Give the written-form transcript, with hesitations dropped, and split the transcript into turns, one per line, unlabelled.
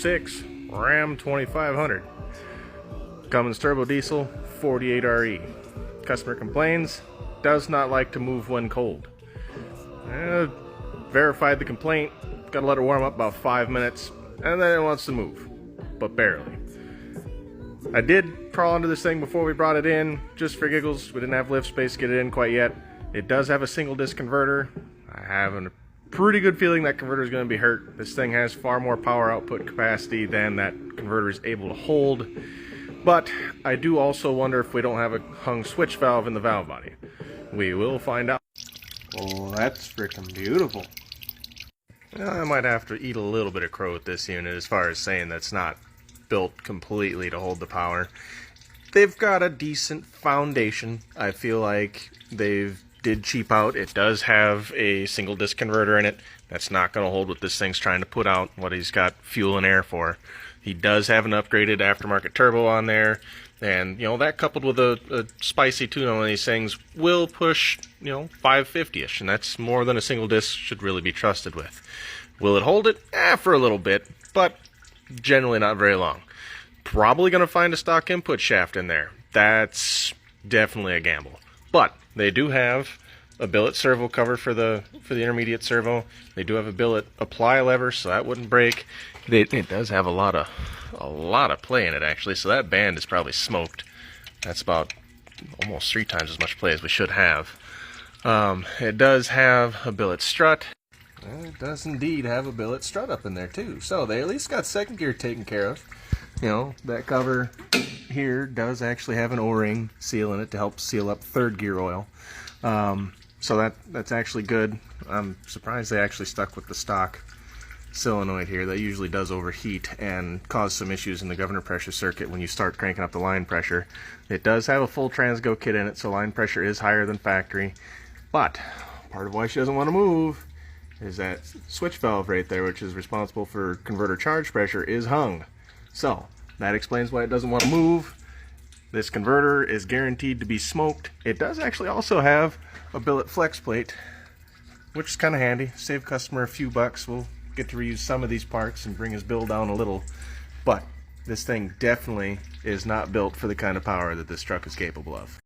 6 Ram 2500 Cummins turbo diesel 48RE. Customer complains, does not like to move when cold. Verified the complaint, gotta let it warm up about 5 minutes, and then it wants to move, but barely. I did crawl into this thing before we brought it in, just for giggles. We didn't have lift space to get it in quite yet. It does have a single disc converter. I have a pretty good feeling that converter is going to be hurt. This thing has far more power output capacity than that converter is able to hold. But I do also wonder if we don't have a hung switch valve in the valve body. We will find out. Oh, that's freaking beautiful. I might have to eat a little bit of crow with this unit as far as saying that's not built completely to hold the power. They've got a decent foundation. I feel like did cheap out. It does have a single disc converter in it. That's not going to hold what this thing's trying to put out, what he's got fuel and air for. He does have an upgraded aftermarket turbo on there, and that coupled with a spicy tune on these things will push 550-ish, and that's more than a single disc should really be trusted with. Will it hold it? For a little bit, but generally not very long. Probably going to find a stock input shaft in there. That's definitely a gamble. But they do have a billet servo cover for the intermediate servo. They do have a billet apply lever, so that wouldn't break. It does have a lot of play in it actually, so that band is probably smoked. That's about almost 3 times as much play as we should have. It does have a billet strut. It does indeed have a billet strut up in there too, so they at least got second gear taken care of. That cover here does actually have an O-ring seal in it to help seal up third gear oil. So that's actually good. I'm surprised they actually stuck with the stock solenoid here. That usually does overheat and cause some issues in the governor pressure circuit when you start cranking up the line pressure. It does have a full Transgo kit in it, so line pressure is higher than factory. But part of why she doesn't want to move is that switch valve right there, which is responsible for converter charge pressure, is hung. So that explains why it doesn't want to move. This converter is guaranteed to be smoked. It does actually also have a billet flex plate, which is kind of handy. Save customer a few bucks. We'll get to reuse some of these parts and bring his bill down a little. But this thing definitely is not built for the kind of power that this truck is capable of.